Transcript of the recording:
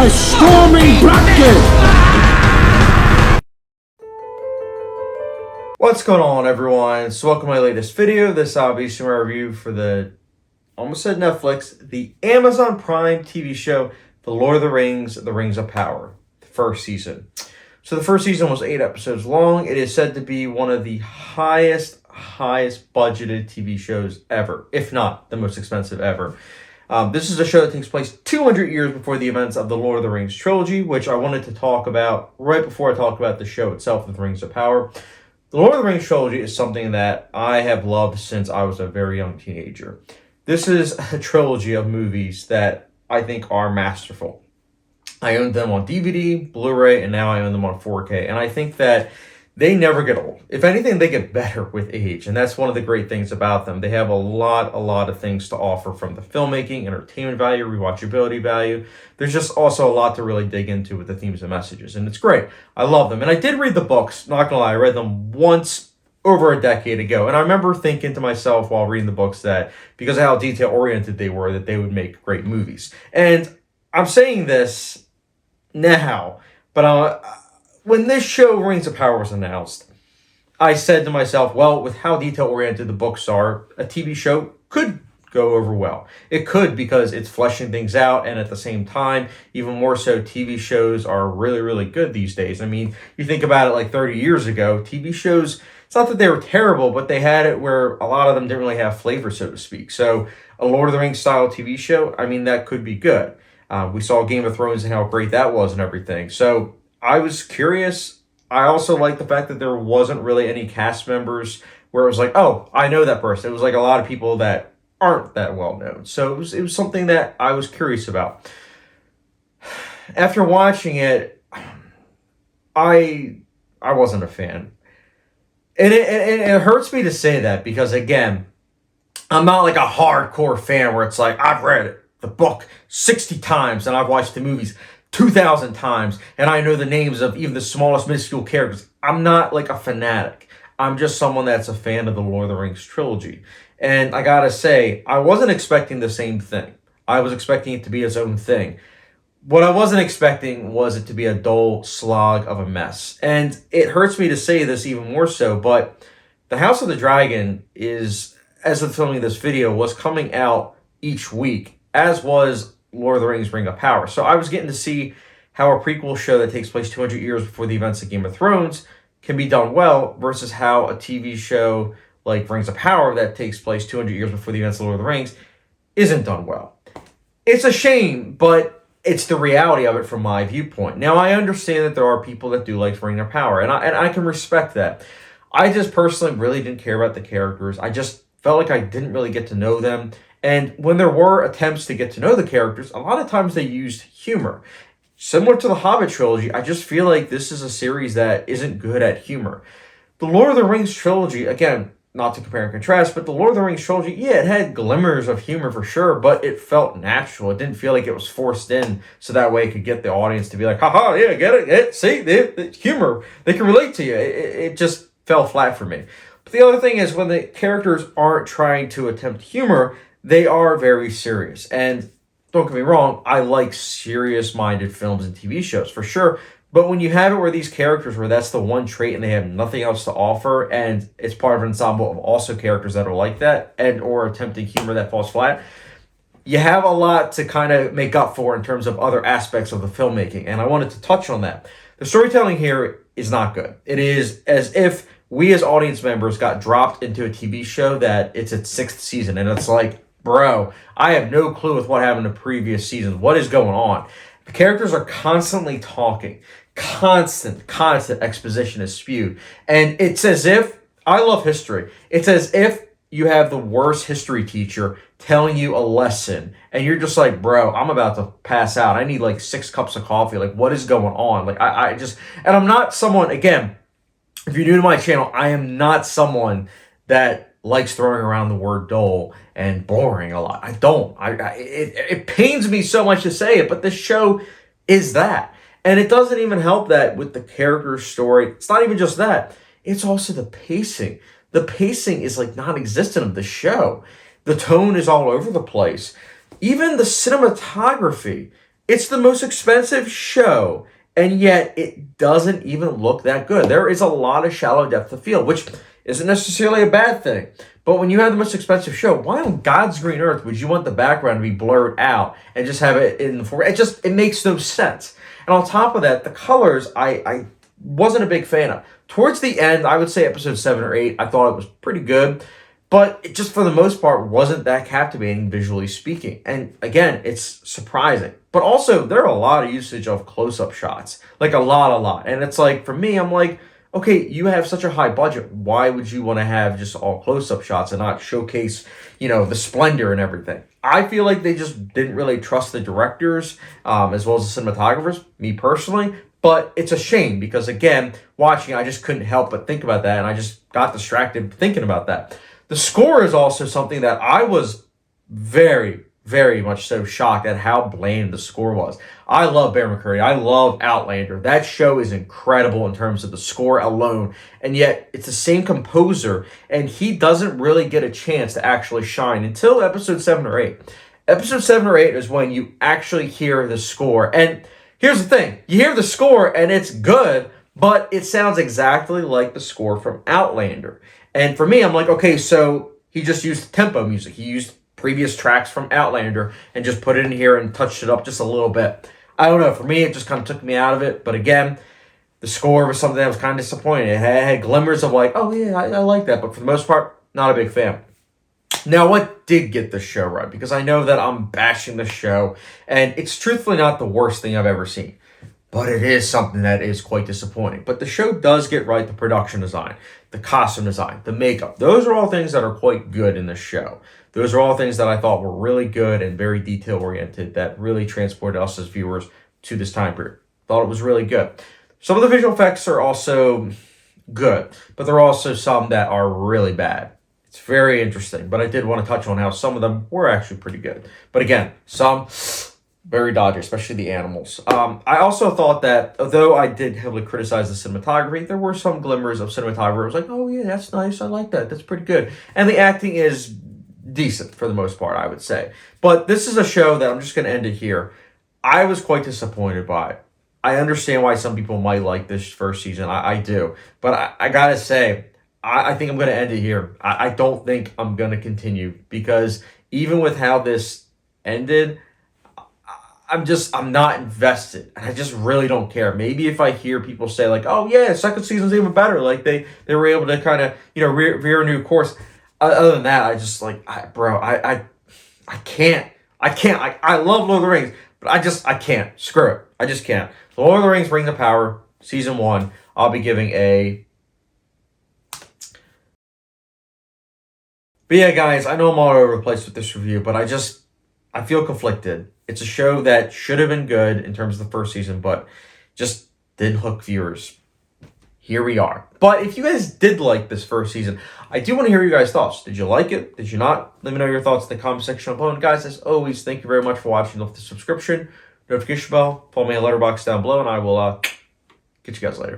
my storming bracket! What's going on, everyone? So welcome to my latest video. This is obviously my review for the, almost said Netflix, the Amazon Prime TV show, The Lord of the Rings of Power, the first season. So the first season was 8 episodes long. It is said to be one of the highest budgeted TV shows ever, if not the most expensive ever. This is a show that takes place 200 years before the events of the Lord of the Rings trilogy, which I wanted to talk about right before I talk about the show itself, The Rings of Power. The Lord of the Rings trilogy is something that I have loved since I was a very young teenager. This is a trilogy of movies that I think are masterful. I owned them on DVD, Blu-ray, and now I own them on 4K. And I think that they never get old. If anything, they get better with age. And that's one of the great things about them. They have a lot of things to offer, from the filmmaking, entertainment value, rewatchability value. There's just also a lot to really dig into with the themes and messages. And it's great. I love them. And I did read the books. Not gonna lie, I read them once over a decade ago. And I remember thinking to myself while reading the books that because of how detail-oriented they were, that they would make great movies. And I'm saying this now, but when this show, Rings of Power, was announced, I said to myself, well, with how detail-oriented the books are, a TV show could go over well. It could, because it's fleshing things out, and at the same time, even more so, TV shows are really good these days. I mean, you think about it like 30 years ago, TV shows, it's not that they were terrible, but they had it where a lot of them didn't really have flavor, so to speak. So a Lord of the Rings style TV show, I mean, that could be good. We saw Game of Thrones and how great that was and everything. So I was curious. I also like the fact that there wasn't really any cast members where it was like, oh, I know that person. It was like a lot of people that aren't that well known. So it was something that I was curious about. After watching it, I wasn't a fan. And it hurts me to say that because, again, I'm not like a hardcore fan where it's like, I've read the book 60 times and I've watched the movies 2,000 times and I know the names of even the smallest minuscule characters. I'm not like a fanatic. I'm just someone that's a fan of the Lord of the Rings trilogy. And I gotta say, I wasn't expecting the same thing. I was expecting it to be its own thing. What I wasn't expecting was it to be a dull slog of a mess. And it hurts me to say this even more so, but The House of the Dragon is, as of filming this video, was coming out each week, as was Lord of the Rings Ring of Power. So I was getting to see how a prequel show that takes place 200 years before the events of Game of Thrones can be done well versus how a TV show like Rings of Power that takes place 200 years before the events of Lord of the Rings isn't done well. It's a shame, but it's the reality of it from my viewpoint. Now, I understand that there are people that do like Ring of Power, and I can respect that. I just personally really didn't care about the characters. I just felt like I didn't really get to know them. And when there were attempts to get to know the characters, a lot of times they used humor. Similar to the Hobbit trilogy, I just feel like this is a series that isn't good at humor. The Lord of the Rings trilogy, again, not to compare and contrast, but the Lord of the Rings trilogy, yeah, it had glimmers of humor for sure, but it felt natural. It didn't feel like it was forced in so that way it could get the audience to be like, haha, yeah, get it, see, humor, they can relate to you. It just fell flat for me. But the other thing is when the characters aren't trying to attempt humor, they are very serious. And don't get me wrong, I like serious-minded films and TV shows, for sure. But when you have it where these characters, where that's the one trait and they have nothing else to offer, and it's part of an ensemble of also characters that are like that, and or attempting humor that falls flat, you have a lot to kind of make up for in terms of other aspects of the filmmaking. And I wanted to touch on that. The storytelling here is not good. It is as if we as audience members got dropped into a TV show that it's its 6th season, and it's like, bro, I have no clue with what happened in previous seasons. What is going on? The characters are constantly talking. Constant exposition is spewed. And it's as if, I love history, it's as if you have the worst history teacher telling you a lesson, and you're just like, bro, I'm about to pass out. I need like 6 cups of coffee. Like, what is going on? Like, I just, and I'm not someone, again, if you're new to my channel, I am not someone that likes throwing around the word dull and boring a lot. I don't. It pains me so much to say it, but this show is that. And it doesn't even help that with the character story. It's not even just that. It's also the pacing. The pacing is like non-existent of the show. The tone is all over the place. Even the cinematography It's the most expensive show, and yet it doesn't even look that good. There is a lot of shallow depth of field, which isn't necessarily a bad thing. But when you have the most expensive show, why on God's green earth would you want the background to be blurred out and just have it in the foreground? It makes no sense. And on top of that, the colors I wasn't a big fan of. Towards the end, I would say episode 7 or 8, I thought it was pretty good. But it just, for the most part, wasn't that captivating visually speaking. And again, it's surprising. But also, there are a lot of usage of close-up shots. Like, a lot. And it's like, for me, I'm like, okay, you have such a high budget. Why would you want to have just all close-up shots and not showcase, the splendor and everything? I feel like they just didn't really trust the directors as well as the cinematographers, me personally. But it's a shame because, again, watching, I just couldn't help but think about that. And I just got distracted thinking about that. The score is also something that I was very, very much so shocked at how bland the score was. I love Bear McCreary. I love Outlander. That show is incredible in terms of the score alone. And yet, it's the same composer, and he doesn't really get a chance to actually shine until episode 7 or 8. Episode 7 or 8 is when you actually hear the score. And here's the thing. You hear the score, and it's good, but it sounds exactly like the score from Outlander. And for me, I'm like, okay, so he just used tempo music. He used previous tracks from Outlander and just put it in here and touched it up just a little bit. I don't know. For me, it just kind of took me out of it. But again, the score was something that was kind of disappointing. It had glimmers of like, oh, yeah, I like that. But for the most part, not a big fan. Now, what did get the show right? Because I know that I'm bashing the show, and it's truthfully not the worst thing I've ever seen. But it is something that is quite disappointing. But the show does get right the production design, the costume design, the makeup. Those are all things that are quite good in the show. Those are all things that I thought were really good and very detail-oriented that really transported us as viewers to this time period. Thought it was really good. Some of the visual effects are also good, but there are also some that are really bad. It's very interesting, but I did want to touch on how some of them were actually pretty good. But again, some very dodgy, especially the animals. I also thought that, although I did heavily criticize the cinematography, there were some glimmers of cinematography. I was like, oh yeah, that's nice. I like that. That's pretty good. And the acting is decent for the most part, I would say. But this is a show that I'm just going to end it here. I was quite disappointed by it. I understand why some people might like this first season. I do. But I got to say, I think I'm going to end it here. I don't think I'm going to continue because even with how this ended, I'm not invested. I just really don't care. Maybe if I hear people say like, oh yeah, second season's even better. Like they were able to kind of, veer a new course. Other than that, I just like, I can't. I love Lord of the Rings, but I can't. Screw it. I just can't. So Lord of the Rings, Rings of Power, season 1, I'll be giving a... But yeah, guys, I know I'm all over the place with this review, but I feel conflicted. It's a show that should have been good in terms of the first season, but just didn't hook viewers. Here we are. But if you guys did like this first season, I do want to hear your guys' thoughts. Did you like it? Did you not? Let me know your thoughts in the comment section below. And guys, as always, thank you very much for watching. Don't forget the subscription, notification bell, follow me on Letterboxd down below, and I will get you guys later.